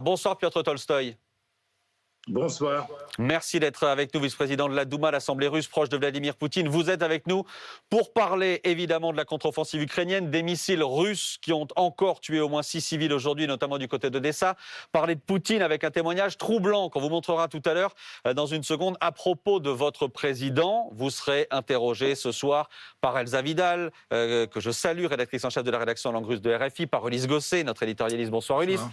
Bonsoir Piotr Tolstoï. Bonsoir. Merci d'être avec nous, vice-président de la Douma, l'Assemblée russe proche de Vladimir Poutine. Vous êtes avec nous pour parler évidemment de la contre-offensive ukrainienne, des missiles russes qui ont encore tué au moins 6 civils aujourd'hui, notamment du côté d'Odessa. Parler de Poutine avec un témoignage troublant qu'on vous montrera tout à l'heure dans une seconde. À propos de votre président, vous serez interrogé ce soir par Elsa Vidal, que je salue, rédactrice en chef de la rédaction en langue russe de RFI, par Ulysse Gosset, notre éditorialiste. Bonsoir Ulysse.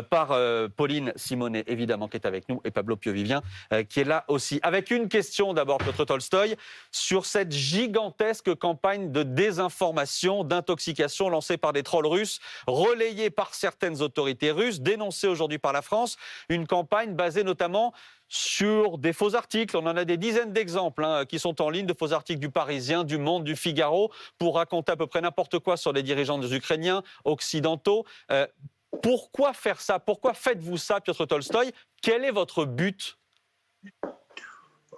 Par Pauline Simonet, évidemment, qui est avec nous, et Pablo Piovivien, qui est là aussi. Avec une question d'abord, Piotr Tolstoï, sur cette gigantesque campagne de désinformation, d'intoxication lancée par des trolls russes, relayée par certaines autorités russes, dénoncée aujourd'hui par la France, une campagne basée notamment sur des faux articles. On en a des dizaines d'exemples qui sont en ligne, de faux articles du Parisien, du Monde, du Figaro, pour raconter à peu près n'importe quoi sur les dirigeants ukrainiens, occidentaux. Pourquoi faire ça? Pourquoi faites-vous ça, Piotr Tolstoï? Quel est votre but?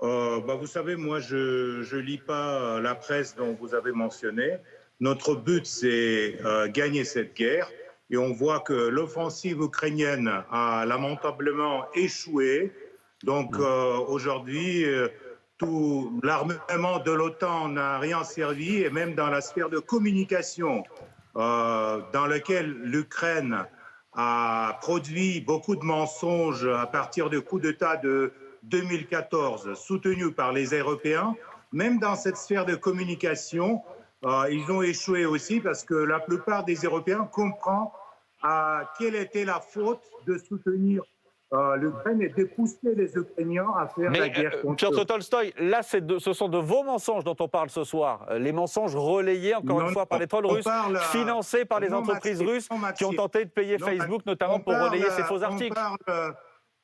Vous savez, moi, je lis pas la presse dont vous avez mentionné. Notre but, c'est gagner cette guerre. Et on voit que l'offensive ukrainienne a lamentablement échoué. Donc aujourd'hui, tout l'armement de l'OTAN n'a rien servi. Et même dans la sphère de communication, dans laquelle l'Ukraine a produit beaucoup de mensonges à partir du coup d'État de 2014, soutenu par les Européens. Même dans cette sphère de communication, ils ont échoué aussi parce que la plupart des Européens comprennent quelle était la faute de soutenir l'Ukraine et de pousser les Ukrainiens à faire la guerre contre eux. Piotr Tolstoï, là, ce sont de vos mensonges dont on parle ce soir. Les mensonges relayés, encore une fois, par les trolls russes, financés par les entreprises russes qui ont tenté de payer Facebook, notamment pour relayer ces faux articles.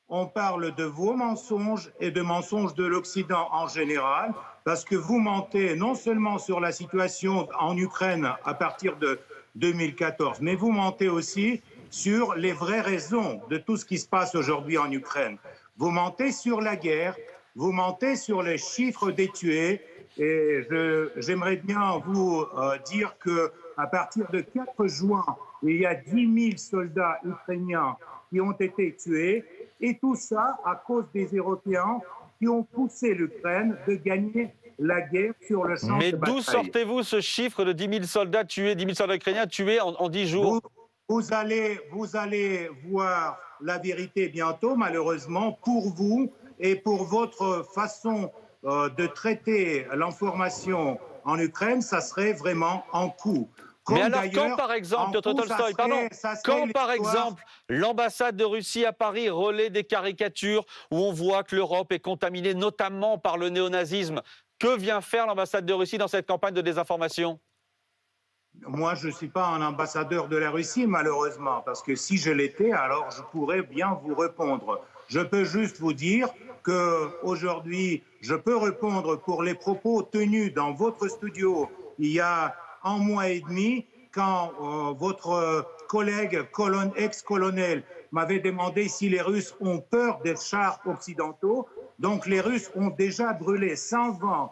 On parle de vos mensonges et de mensonges de l'Occident en général, parce que vous mentez non seulement sur la situation en Ukraine à partir de 2014, mais vous mentez aussi sur les vraies raisons de tout ce qui se passe aujourd'hui en Ukraine. Vous mentez sur la guerre, vous mentez sur les chiffres des tués, et j'aimerais bien vous dire qu'à partir de 4 juin, il y a 10 000 soldats ukrainiens qui ont été tués, et tout ça à cause des Européens qui ont poussé l'Ukraine de gagner la guerre sur le champ de bataille. Mais d'où sortez-vous ce chiffre de 10 000 soldats tués, 10 000 soldats ukrainiens tués en 10 jours? Vous allez voir la vérité bientôt, malheureusement, pour vous et pour votre façon de traiter l'information en Ukraine, ça serait vraiment en coup. Mais alors quand par exemple, Piotr Tolstoï, quand par exemple l'ambassade de Russie à Paris relaie des caricatures où on voit que l'Europe est contaminée notamment par le néonazisme, que vient faire l'ambassade de Russie dans cette campagne de désinformation? Moi, je ne suis pas un ambassadeur de la Russie, malheureusement, parce que si je l'étais, alors je pourrais bien vous répondre. Je peux juste vous dire qu'aujourd'hui, je peux répondre pour les propos tenus dans votre studio il y a 1 mois et demi, quand votre collègue ex-colonel m'avait demandé si les Russes ont peur des chars occidentaux. Donc les Russes ont déjà brûlé 120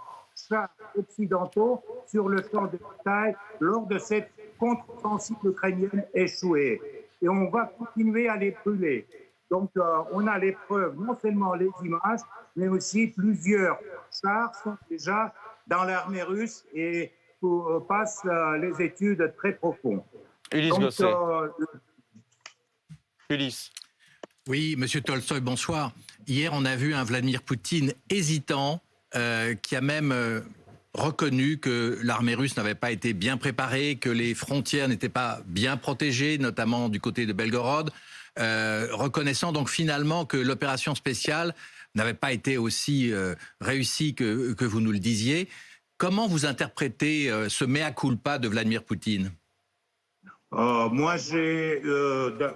chars occidentaux sur le champ de bataille lors de cette contre-offensive ukrainienne échouée. Et on va continuer à les brûler. Donc on a les preuves, non seulement les images, mais aussi plusieurs chars sont déjà dans l'armée russe et passent les études très profondes. Ulysse Gosset. Ulysse. Oui, Monsieur Tolstoï, bonsoir. Hier, on a vu un Vladimir Poutine hésitant, qui a même reconnu que l'armée russe n'avait pas été bien préparée, que les frontières n'étaient pas bien protégées, notamment du côté de Belgorod, reconnaissant donc finalement que l'opération spéciale n'avait pas été aussi réussie que vous nous le disiez. Comment vous interprétez ce mea culpa de Vladimir Poutine? Moi,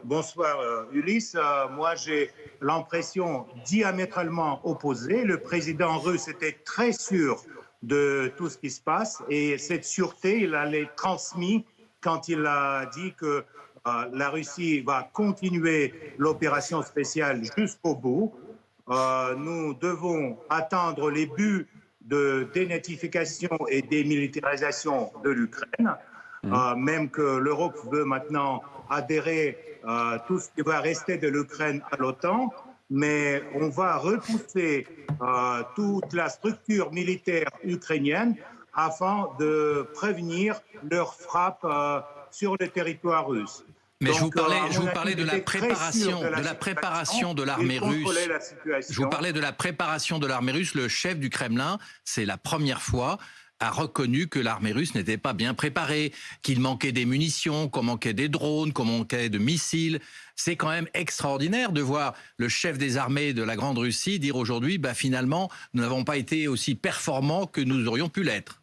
bonsoir Ulysse. Moi, j'ai l'impression diamétralement opposée. Le président russe était très sûr de tout ce qui se passe et cette sûreté, il l'a transmis quand il a dit que la Russie va continuer l'opération spéciale jusqu'au bout. Nous devons atteindre les buts de dénatification et démilitarisation de l'Ukraine, même que l'Europe veut maintenant adhérer tout ce qui va rester de l'Ukraine à l'OTAN, mais on va repousser toute la structure militaire ukrainienne afin de prévenir leur frappe sur le territoire russe. Mais Donc, je vous parlais de la préparation de l'armée russe. Je vous parlais de la préparation de l'armée russe. Le chef du Kremlin, c'est la première fois, a reconnu que l'armée russe n'était pas bien préparée, qu'il manquait des munitions, qu'on manquait des drones, qu'on manquait de missiles. C'est quand même extraordinaire de voir le chef des armées de la Grande Russie dire aujourd'hui, finalement, nous n'avons pas été aussi performants que nous aurions pu l'être.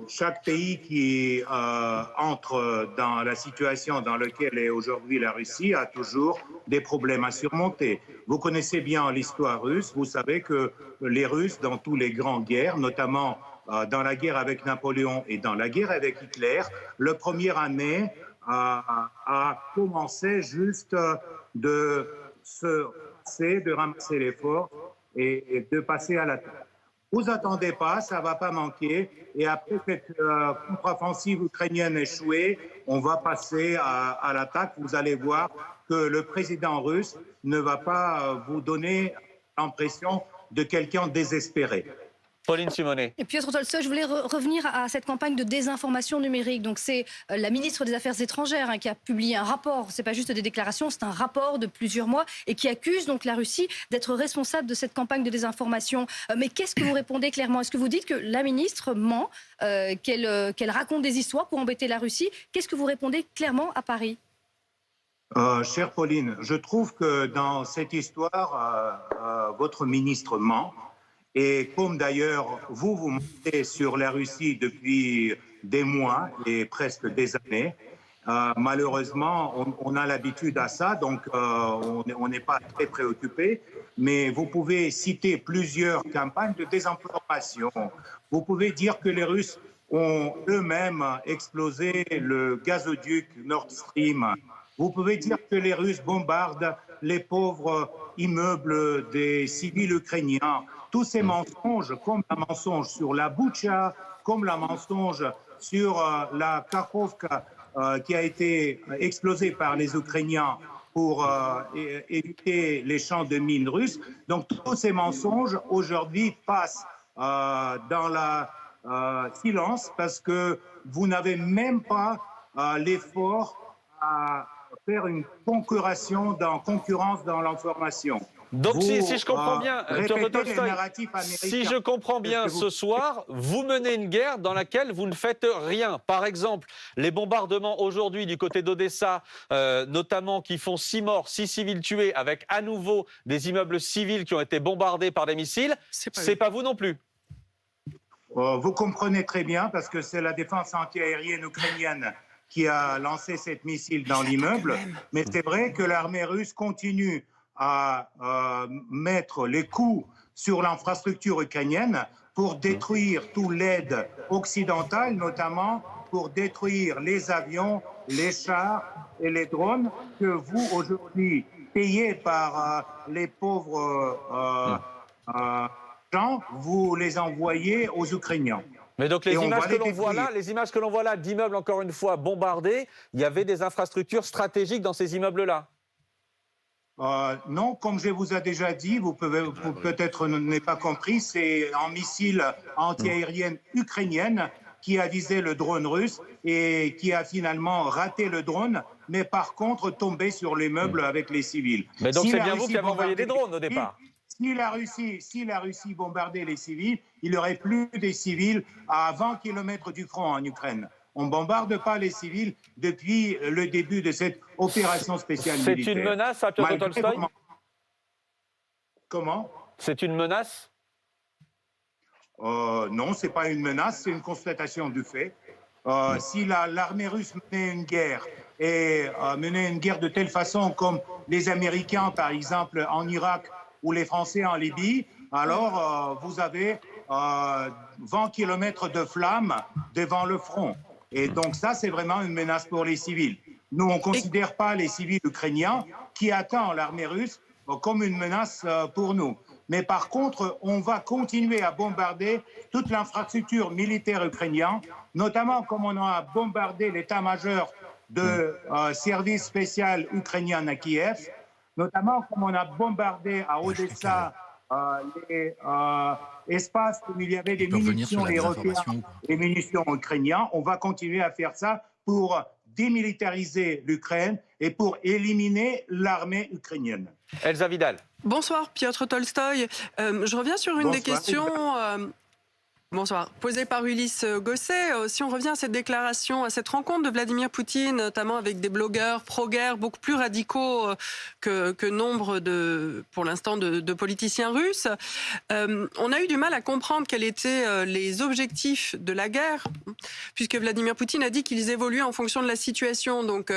Chaque pays qui entre dans la situation dans laquelle est aujourd'hui la Russie a toujours des problèmes à surmonter. Vous connaissez bien l'histoire russe, vous savez que les Russes, dans toutes les grandes guerres, notamment dans la guerre avec Napoléon et dans la guerre avec Hitler, le 1er année a commencé juste de ramasser les forces et de passer à l'attaque. Vous attendez pas, ça va pas manquer. Et après cette contre-offensive ukrainienne échouée, on va passer à l'attaque. Vous allez voir que le président russe ne va pas vous donner l'impression de quelqu'un désespéré. Pauline Simonet. Et Piotr Tolstoï, je voulais revenir à cette campagne de désinformation numérique. Donc c'est la ministre des Affaires étrangères qui a publié un rapport. C'est pas juste des déclarations, c'est un rapport de plusieurs mois et qui accuse donc la Russie d'être responsable de cette campagne de désinformation. Mais qu'est-ce que vous répondez clairement? Est-ce que vous dites que la ministre ment, qu'elle raconte des histoires pour embêter la Russie? Qu'est-ce que vous répondez clairement à Paris? Chère Pauline, je trouve que dans cette histoire, votre ministre ment. Et comme d'ailleurs, vous mentez sur la Russie depuis des mois et presque des années, malheureusement, on a l'habitude à ça, donc on n'est pas très préoccupé. Mais vous pouvez citer plusieurs campagnes de désinformation. Vous pouvez dire que les Russes ont eux-mêmes explosé le gazoduc Nord Stream. Vous pouvez dire que les Russes bombardent les pauvres immeubles des civils ukrainiens. Tous ces mensonges, comme le mensonge sur la Boutcha, comme le mensonge sur la Kakhovka qui a été explosée par les Ukrainiens pour éviter les champs de mines russes. Donc tous ces mensonges aujourd'hui passent dans le silence parce que vous n'avez même pas l'effort à faire une concurrence dans l'information. Donc si je comprends bien, si je comprends bien, ce soir, vous menez une guerre dans laquelle vous ne faites rien. Par exemple, les bombardements aujourd'hui du côté d'Odessa, notamment qui font 6 morts, 6 civils tués, avec à nouveau des immeubles civils qui ont été bombardés par des missiles, c'est pas vous non plus. Vous comprenez très bien, parce que c'est la défense antiaérienne ukrainienne qui a lancé cette missile dans l'immeuble. Mais c'est vrai que l'armée russe continue à mettre les coups sur l'infrastructure ukrainienne pour détruire toute l'aide occidentale, notamment pour détruire les avions, les chars et les drones que vous, aujourd'hui, payez par les pauvres gens, vous les envoyez aux Ukrainiens. Mais donc les images que l'on voit là, d'immeubles encore une fois bombardés, il y avait des infrastructures stratégiques dans ces immeubles-là? Non, comme je vous ai déjà dit, vous peut-être n'avez pas compris, c'est un missile antiaérien ukrainien qui a visé le drone russe et qui a finalement raté le drone, mais par contre tombé sur les meubles avec les civils. Mais donc c'est bien vous qui avez envoyé des drones au départ? Si la Russie bombardait les civils, il n'y aurait plus des civils à 20 km du front en Ukraine. On ne bombarde pas les civils depuis le début de cette opération spéciale militaire. C'est une menace, à Piotr Tolstoï? Comment? C'est une menace? Non, ce n'est pas une menace, c'est une constatation du fait. Si l'armée russe menait une guerre, et menait une guerre de telle façon comme les Américains, par exemple, en Irak, ou les Français en Libye, alors vous avez 20 km de flammes devant le front. Et donc ça, c'est vraiment une menace pour les civils. Nous, on ne considère pas les civils ukrainiens qui attendent l'armée russe comme une menace pour nous. Mais par contre, on va continuer à bombarder toute l'infrastructure militaire ukrainienne, notamment comme on a bombardé l'état-major de service spécial ukrainien à Kiev, notamment comme on a bombardé à Odessa les espaces où il y avait des munitions européennes et munitions ukrainiennes. On va continuer à faire ça pour démilitariser l'Ukraine et pour éliminer l'armée ukrainienne. Elsa Vidal. Bonsoir, Piotr Tolstoï. Je reviens sur une des questions posée par Ulysse Gosset. Si on revient à cette déclaration, à cette rencontre de Vladimir Poutine, notamment avec des blogueurs pro-guerre beaucoup plus radicaux que nombre pour l'instant, de politiciens russes, on a eu du mal à comprendre quels étaient les objectifs de la guerre, puisque Vladimir Poutine a dit qu'ils évoluaient en fonction de la situation. Donc,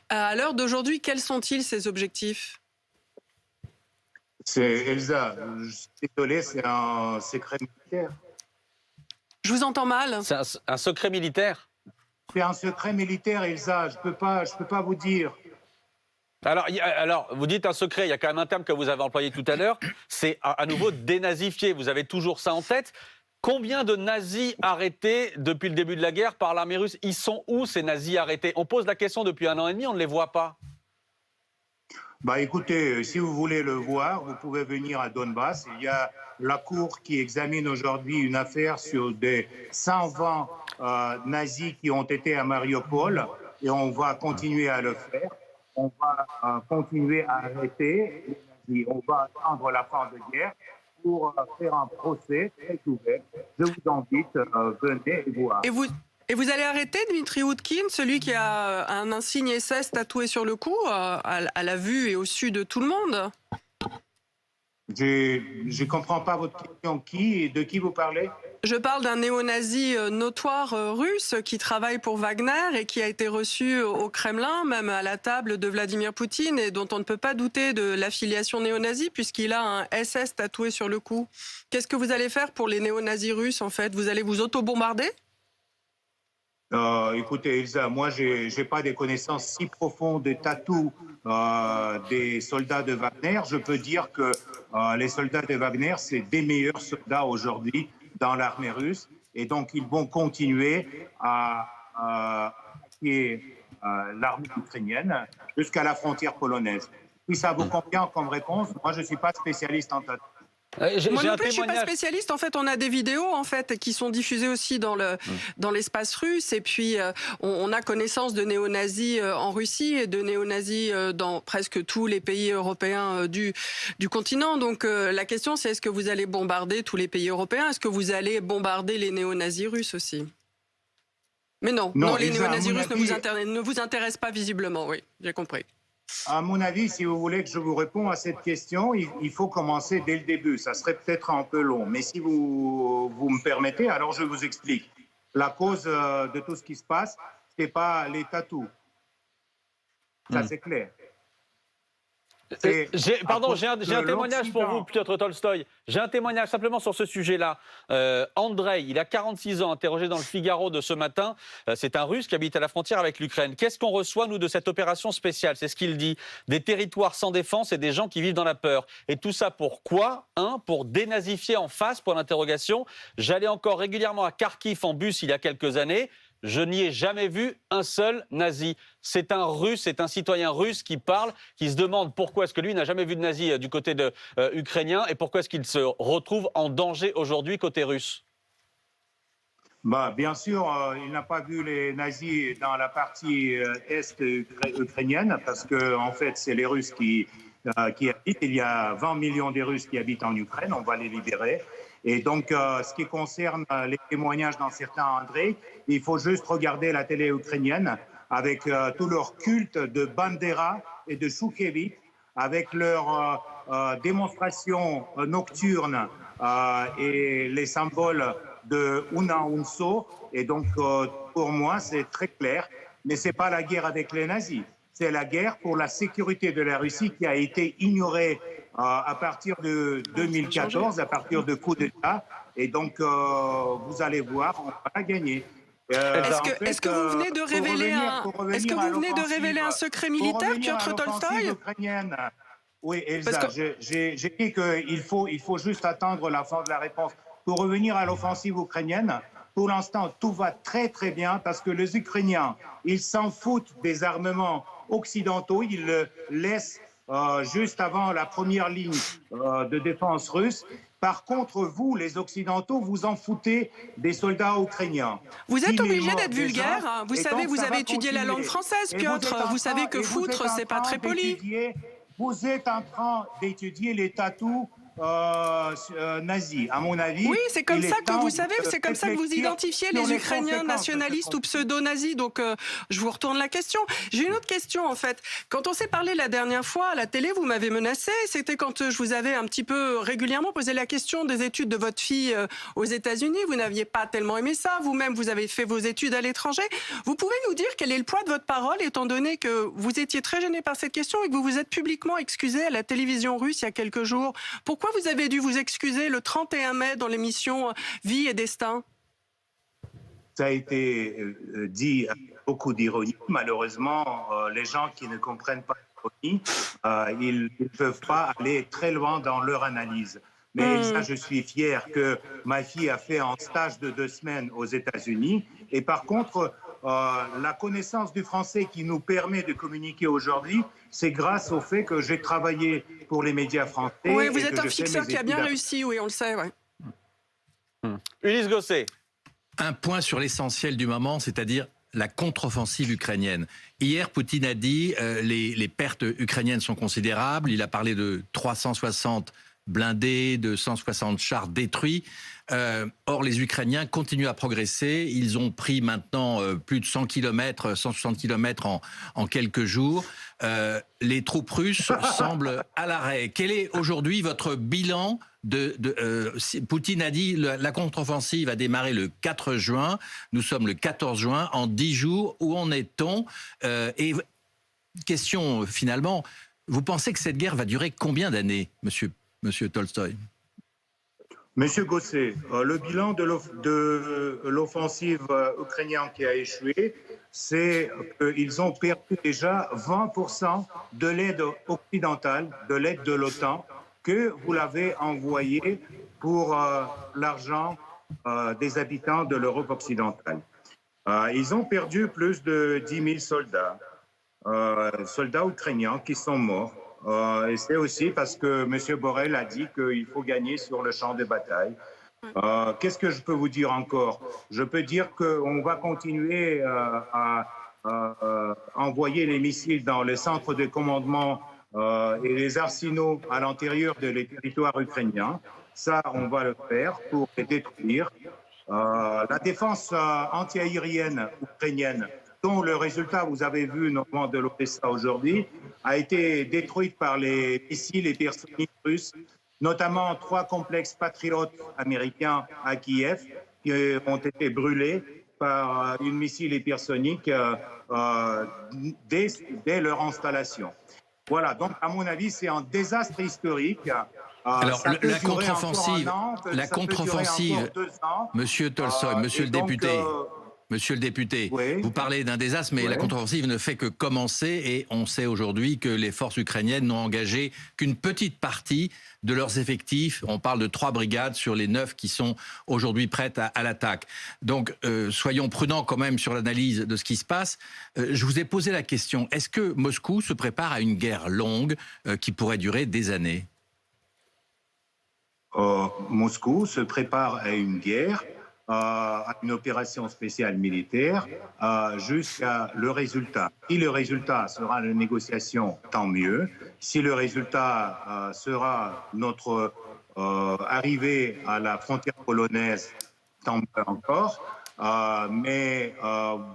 à l'heure d'aujourd'hui, quels sont-ils ces objectifs ? Elsa, je suis désolé, c'est un secret militaire. Je vous entends mal. C'est un secret militaire? C'est un secret militaire, Elsa, je peux pas vous dire. Alors, vous dites un secret, il y a quand même un terme que vous avez employé tout à l'heure, c'est à nouveau dénazifier. Vous avez toujours ça en tête. Combien de nazis arrêtés depuis le début de la guerre par l'armée russe? Ils sont où, ces nazis arrêtés? On pose la question depuis 1 an et demi, on ne les voit pas. Écoutez, si vous voulez le voir, vous pouvez venir à Donbass. Il y a la Cour qui examine aujourd'hui une affaire sur des 120 nazis qui ont été à Mariupol et on va continuer à le faire. On va continuer à arrêter les nazis. On va attendre la fin de guerre pour faire un procès très ouvert. Je vous invite, venez et voir. Et vous allez arrêter Dmitri Oudkine, celui qui a un insigne SS tatoué sur le cou, à la vue et au su de tout le monde? Je ne comprends pas votre question. De qui vous parlez? Je parle d'un néo-nazi notoire russe qui travaille pour Wagner et qui a été reçu au Kremlin, même à la table de Vladimir Poutine, et dont on ne peut pas douter de l'affiliation néo-nazie puisqu'il a un SS tatoué sur le cou. Qu'est-ce que vous allez faire pour les néo-nazis russes, en fait? Vous allez vous auto-bombarder? Écoutez, Elsa, moi, je n'ai pas des connaissances si profondes des tatous des soldats de Wagner. Je peux dire que les soldats de Wagner, c'est des meilleurs soldats aujourd'hui dans l'armée russe. Et donc, ils vont continuer à attaquer l'armée ukrainienne jusqu'à la frontière polonaise. Si ça vous convient comme réponse, moi, je ne suis pas spécialiste en tatous. Moi non plus, je ne suis pas spécialiste. En fait, on a des vidéos qui sont diffusées aussi dans l'espace russe. Et puis, on a connaissance de néo-nazis en Russie et de néo-nazis dans presque tous les pays européens du continent. Donc, la question, c'est est-ce que vous allez bombarder tous les pays européens? Est-ce que vous allez bombarder les néo-nazis russes aussi? Mais non, les néo-nazis russes ne vous intéressent pas visiblement. Oui, j'ai compris. À mon avis, si vous voulez que je vous réponde à cette question, il faut commencer dès le début. Ça serait peut-être un peu long, mais si vous me permettez, alors je vous explique. La cause de tout ce qui se passe, ce n'est pas les tatous. Ça, c'est clair. Pardon, j'ai un témoignage pour vous, Piotr Tolstoï. J'ai un témoignage simplement sur ce sujet-là. Andrei, il a 46 ans, interrogé dans le Figaro de ce matin. C'est un Russe qui habite à la frontière avec l'Ukraine. Qu'est-ce qu'on reçoit, nous, de cette opération spéciale? C'est ce qu'il dit. Des territoires sans défense et des gens qui vivent dans la peur. Et tout ça pour quoi? Pour dénazifier en face, pour l'interrogation. J'allais encore régulièrement à Kharkiv en bus il y a quelques années. Je n'y ai jamais vu un seul nazi. C'est un Russe, c'est un citoyen russe qui parle, qui se demande pourquoi est-ce que lui n'a jamais vu de nazi du côté ukrainien et pourquoi est-ce qu'il se retrouve en danger aujourd'hui côté russe. Bien sûr, il n'a pas vu les nazis dans la partie est ukrainienne parce que en fait, c'est les Russes qui habitent. Il y a 20 millions de Russes qui habitent en Ukraine. On va les libérer. Et donc, ce qui concerne les témoignages dans certains Andrei, il faut juste regarder la télé ukrainienne avec tout leur culte de Bandera et de Choukevitch, avec leurs démonstrations nocturnes et les symboles de Una Unso. Et donc, pour moi, c'est très clair. Mais ce n'est pas la guerre avec les nazis. C'est la guerre pour la sécurité de la Russie qui a été ignorée à partir de 2014, à partir de coup d'État. Et donc, vous allez voir, on va gagner. Est-ce que vous venez de révéler un secret militaire, Piotr Tolstoï? Oui, Elsa, j'ai dit qu'il faut juste attendre la fin de la réponse. Pour revenir à l'offensive ukrainienne, Pour l'instant, tout va très très bien parce que les Ukrainiens, ils s'en foutent des armements occidentaux, ils le laissent juste avant la première ligne de défense russe. Par contre, vous, les Occidentaux, vous en foutez des soldats ukrainiens. Vous êtes obligé d'être vulgaire. Vous savez, vous avez étudié la langue française, Piotr. Vous savez que foutre, c'est pas très poli. Vous êtes en train d'étudier les tatous nazis, à mon avis. Oui, c'est comme ça que vous savez, c'est comme ça que vous identifiez les Ukrainiens nationalistes ou pseudo-nazis. Donc, je vous retourne la question. J'ai une autre question, en fait. Quand on s'est parlé la dernière fois à la télé, vous m'avez menacé. C'était quand je vous avais un petit peu régulièrement posé la question des études de votre fille aux États-Unis. Vous n'aviez pas tellement aimé ça. Vous-même, vous avez fait vos études à l'étranger. Vous pouvez nous dire quel est le poids de votre parole, étant donné que vous étiez très gêné par cette question et que vous vous êtes publiquement excusé à la télévision russe il y a quelques jours. Pourquoi vous avez dû vous excuser le 31 mai dans l'émission Vie et Destin? Ça a été dit avec beaucoup d'ironie. Malheureusement, les gens qui ne comprennent pas l'ironie, ils ne peuvent pas aller très loin dans leur analyse. Mais ça, je suis fier que ma fille a fait un stage de 2 semaines aux États-Unis. Et par contre, la connaissance du français qui nous permet de communiquer aujourd'hui, c'est grâce au fait que j'ai travaillé pour les médias français. Oui, vous êtes un fixeur qui a bien réussi, oui, on le sait. Ouais. Ulysse Gosset. Un point sur l'essentiel du moment, c'est-à-dire la contre-offensive ukrainienne. Hier, Poutine a dit les pertes ukrainiennes sont considérables. Il a parlé de 360 blindés, de 160 chars détruits. Or, les Ukrainiens continuent à progresser. Ils ont pris maintenant plus de 100 km, 160 km en quelques jours. Les troupes russes semblent à l'arrêt. Quel est aujourd'hui votre bilan Poutine a dit la contre-offensive a démarré le 4 juin. Nous sommes le 14 juin. En 10 jours, où en est-on? Et question finalement, vous pensez que cette guerre va durer combien d'années, Monsieur Tolstoï? Monsieur Gosset, le bilan de l'offensive ukrainienne qui a échoué, c'est qu'ils ont perdu déjà 20% de l'aide occidentale, de l'aide de l'OTAN, que vous l'avez envoyé pour l'argent des habitants de l'Europe occidentale. Ils ont perdu plus de 10 000 soldats ukrainiens qui sont morts. Et c'est aussi parce que M. Borrell a dit qu'il faut gagner sur le champ de bataille. Qu'est-ce que je peux vous dire encore? Je peux dire qu'on va continuer à envoyer les missiles dans les centres de commandement et les arsenaux à l'intérieur des territoires ukrainiens. Ça, on va le faire pour les détruire. La défense antiaérienne ukrainienne, dont le résultat, vous avez vu notamment de l'Odessa aujourd'hui, a été détruite par les missiles hypersoniques russes, notamment 3 complexes patriotes américains à Kiev qui ont été brûlés par une missile hypersonique dès leur installation. Voilà, donc à mon avis, c'est un désastre historique. Alors, la contre-offensive, Monsieur Tolstoï, Monsieur le député... Monsieur le député, oui. Vous parlez d'un désastre, mais oui. La contre-offensive ne fait que commencer et on sait aujourd'hui que les forces ukrainiennes n'ont engagé qu'une petite partie de leurs effectifs. On parle de 3 brigades sur les 9 qui sont aujourd'hui prêtes à l'attaque. Donc, soyons prudents quand même sur l'analyse de ce qui se passe. Je vous ai posé la question, est-ce que Moscou se prépare à une guerre longue qui pourrait durer des années? Moscou se prépare à une guerre, à une opération spéciale militaire, jusqu'à le résultat. Si le résultat sera la négociation, tant mieux. Si le résultat sera notre arrivée à la frontière polonaise, tant mieux encore. Mais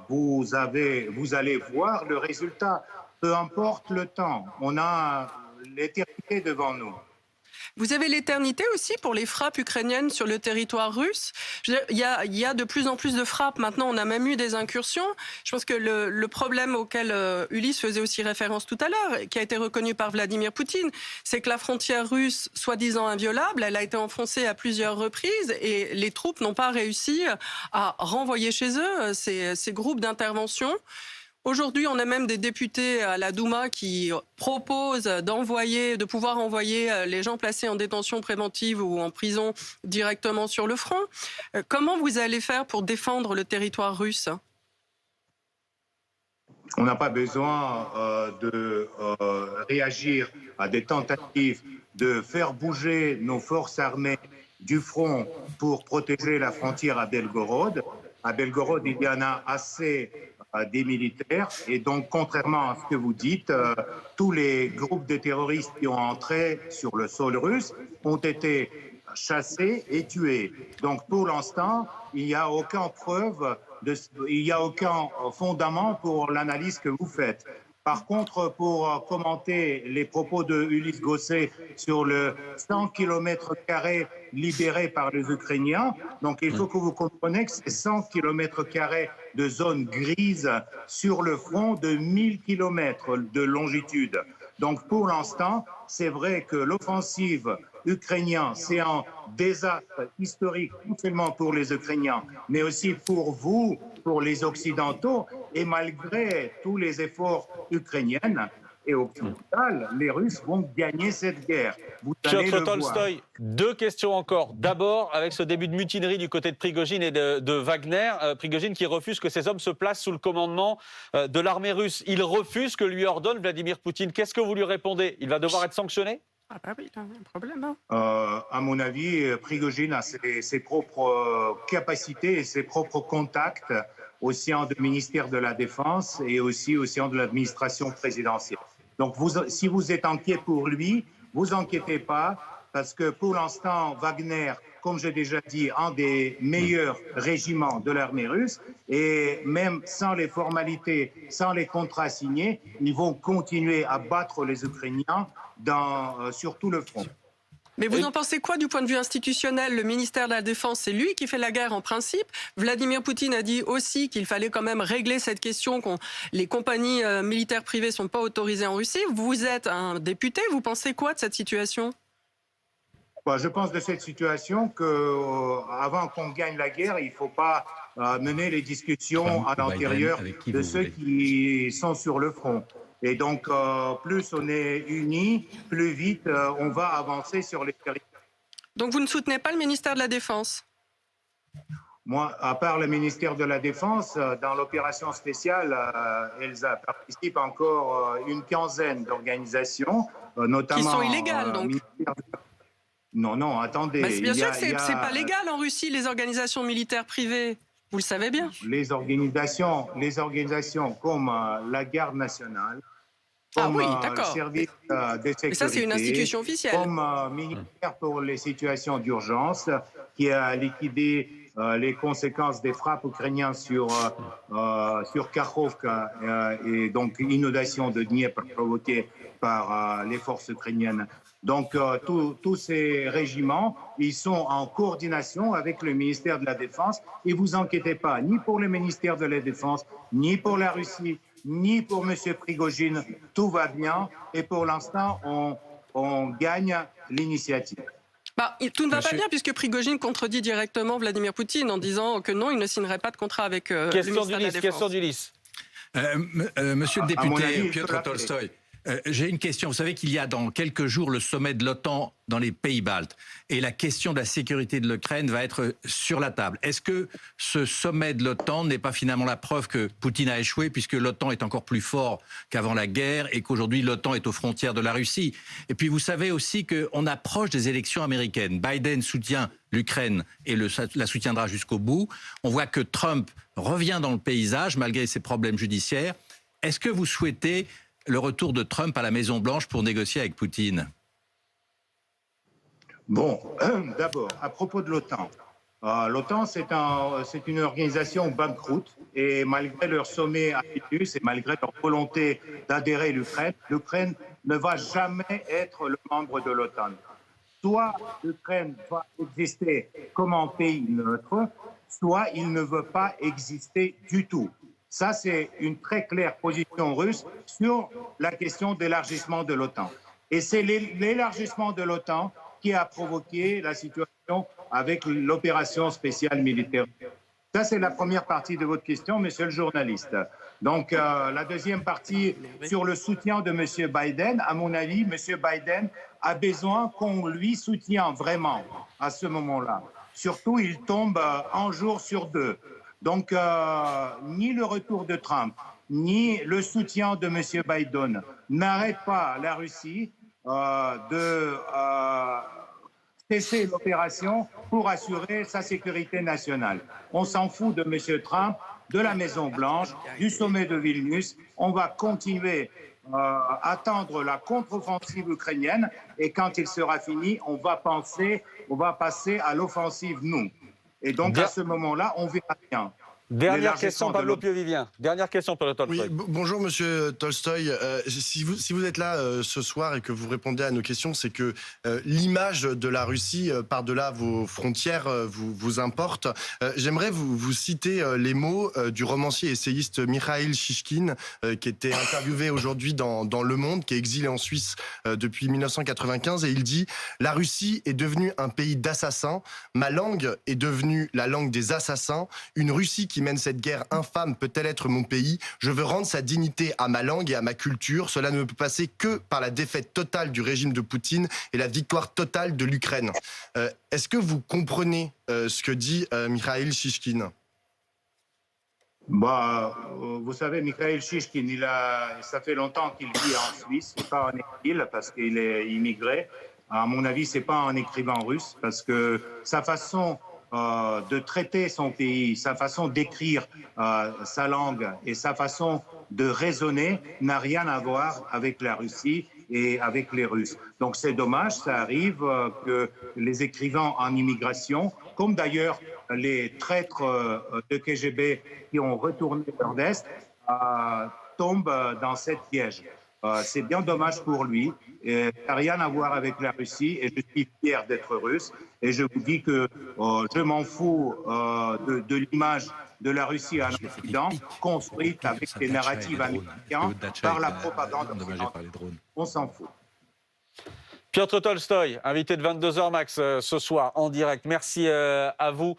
vous allez voir le résultat, peu importe le temps. On a l'éternité devant nous. Vous avez l'éternité aussi pour les frappes ukrainiennes sur le territoire russe. Il y a de plus en plus de frappes. Maintenant, on a même eu des incursions. Je pense que le problème auquel Ulysse faisait aussi référence tout à l'heure, qui a été reconnu par Vladimir Poutine, c'est que la frontière russe, soi-disant inviolable, elle a été enfoncée à plusieurs reprises et les troupes n'ont pas réussi à renvoyer chez eux ces groupes d'intervention. Aujourd'hui, on a même des députés à la Douma qui proposent de pouvoir envoyer les gens placés en détention préventive ou en prison directement sur le front. Comment vous allez faire pour défendre le territoire russe ? On n'a pas besoin de réagir à des tentatives de faire bouger nos forces armées du front pour protéger la frontière à Belgorod. À Belgorod, il y en a assez des militaires. Et donc, contrairement à ce que vous dites, tous les groupes de terroristes qui ont entré sur le sol russe ont été chassés et tués. Donc, pour l'instant, il n'y a aucune preuve, il n'y a aucun fondement pour l'analyse que vous faites. Par contre, pour commenter les propos de Ulysse Gosset sur le 100 km² libérés par les Ukrainiens, donc il faut que vous compreniez que c'est 100 km² de zone grise sur le front de 1000 km de longitude. Donc pour l'instant, c'est vrai que l'offensive ukrainienne, c'est un désastre historique, non seulement pour les Ukrainiens, mais aussi pour vous, pour les Occidentaux, et malgré tous les efforts ukrainiens et occidentaux, les Russes vont gagner cette guerre. Vous allez Piotr le voir. Tolstoï, deux questions encore. D'abord, avec ce début de mutinerie du côté de Prigojine et de Wagner, Prigojine qui refuse que ses hommes se placent sous le commandement de l'armée russe. Il refuse que lui ordonne Vladimir Poutine. Qu'est-ce que vous lui répondez? Il va devoir être sanctionné? Ah bah oui, il y a un problème. Hein. À mon avis, Prigojine a ses propres capacités et ses propres contacts au sein du ministère de la Défense et aussi au sein de l'administration présidentielle. Donc, si vous êtes inquiet pour lui, vous inquiétez pas, parce que pour l'instant, Wagner, comme j'ai déjà dit, un des meilleurs régiments de l'armée russe, et même sans les formalités, sans les contrats signés, ils vont continuer à battre les Ukrainiens sur tout le front. Mais vous en pensez quoi du point de vue institutionnel? Le ministère de la Défense, c'est lui qui fait la guerre en principe. Vladimir Poutine a dit aussi qu'il fallait quand même régler cette question, les compagnies militaires privées ne sont pas autorisées en Russie. Vous êtes un député, vous pensez quoi de cette situation? Je pense de cette situation qu'avant qu'on gagne la guerre, il ne faut pas mener les discussions à l'intérieur de ceux qui sont sur le front. Et donc, plus on est unis, plus vite on va avancer sur les territoires. Donc vous ne soutenez pas le ministère de la Défense? Moi, à part le ministère de la Défense, dans l'opération spéciale, elles participent encore une quinzaine d'organisations, notamment... Qui sont illégales, donc Non, attendez. Bien sûr que c'est pas légal en Russie, les organisations militaires privées. Vous le savez bien. Les organisations comme la Garde nationale, comme le service de sécurité, mais ça, c'est une institution officielle. Comme ministère pour les situations d'urgence, qui a liquidé les conséquences des frappes ukrainiennes sur Kakhovka et donc inondation de Dniepr provoquée par les forces ukrainiennes. Donc, tous ces régiments, ils sont en coordination avec le ministère de la Défense. Et vous inquiétez pas, ni pour le ministère de la Défense, ni pour la Russie, ni pour M. Prigojine. Tout va bien. Et pour l'instant, on gagne l'initiative. Tout ne va pas bien puisque Prigojine contredit directement Vladimir Poutine en disant que non, il ne signerait pas de contrat avec le ministère de la Défense. Question d'Ulysse. Monsieur le député avis, Piotr Tolstoï, j'ai une question. Vous savez qu'il y a dans quelques jours le sommet de l'OTAN dans les pays baltes. Et la question de la sécurité de l'Ukraine va être sur la table. Est-ce que ce sommet de l'OTAN n'est pas finalement la preuve que Poutine a échoué, puisque l'OTAN est encore plus fort qu'avant la guerre et qu'aujourd'hui l'OTAN est aux frontières de la Russie? Et puis vous savez aussi qu'on approche des élections américaines. Biden soutient l'Ukraine et la soutiendra jusqu'au bout. On voit que Trump revient dans le paysage malgré ses problèmes judiciaires. Est-ce que vous souhaitez le retour de Trump à la Maison-Blanche pour négocier avec Poutine? Bon, d'abord, à propos de l'OTAN. L'OTAN, c'est une organisation banqueroute et malgré leur sommet à Vilnius et malgré leur volonté d'adhérer à l'Ukraine ne va jamais être le membre de l'OTAN. Soit l'Ukraine va exister comme un pays neutre, soit il ne veut pas exister du tout. Ça, c'est une très claire position russe sur la question d'élargissement de l'OTAN. Et c'est l'élargissement de l'OTAN qui a provoqué la situation avec l'opération spéciale militaire. Ça, c'est la première partie de votre question, monsieur le journaliste. Donc, la deuxième partie sur le soutien de M. Biden, à mon avis, M. Biden a besoin qu'on lui soutienne vraiment à ce moment-là. Surtout, il tombe un jour sur deux. Donc, ni le retour de Trump, ni le soutien de M. Biden n'arrêtent pas la Russie de cesser l'opération pour assurer sa sécurité nationale. On s'en fout de M. Trump, de la Maison-Blanche, du sommet de Vilnius. On va continuer à attendre la contre-offensive ukrainienne et quand il sera fini, on va passer à l'offensive, nous. Et donc, à ce moment-là, on verra bien. Dernière question, Pablo Piovivien. Dernière question pour le Tolstoï. Oui, bonjour Monsieur Tolstoï. Si vous êtes là ce soir et que vous répondez à nos questions, c'est que l'image de la Russie par-delà vos frontières vous importe. J'aimerais vous citer les mots du romancier essayiste Mikhail Shishkin, qui était interviewé aujourd'hui dans Le Monde, qui est exilé en Suisse depuis 1995, et il dit « La Russie est devenue un pays d'assassins. Ma langue est devenue la langue des assassins. Une Russie qui mène cette guerre infâme peut-elle être mon pays? Je veux rendre sa dignité à ma langue et à ma culture. Cela ne peut passer que par la défaite totale du régime de Poutine et la victoire totale de l'Ukraine. » Est-ce que vous comprenez ce que dit Mikhail Shishkin? Vous savez, Mikhail Shishkin, ça fait longtemps qu'il vit en Suisse, c'est pas en exil parce qu'il est immigré. À mon avis, c'est pas un écrivain russe parce que sa façon de traiter son pays, sa façon d'écrire sa langue et sa façon de raisonner n'a rien à voir avec la Russie et avec les Russes. Donc c'est dommage, ça arrive que les écrivains en immigration, comme d'ailleurs les traîtres de KGB qui ont retourné leur veste, tombent dans cette piège. C'est bien dommage pour lui. Ça n'a rien à voir avec la Russie et je suis fier d'être russe. Et je vous dis que je m'en fous de l'image de la Russie en Occident, construite avec des narratifs américains par la propagande occidentale. On s'en fout. Piotr Tolstoï, invité de 22h max ce soir en direct. Merci à vous.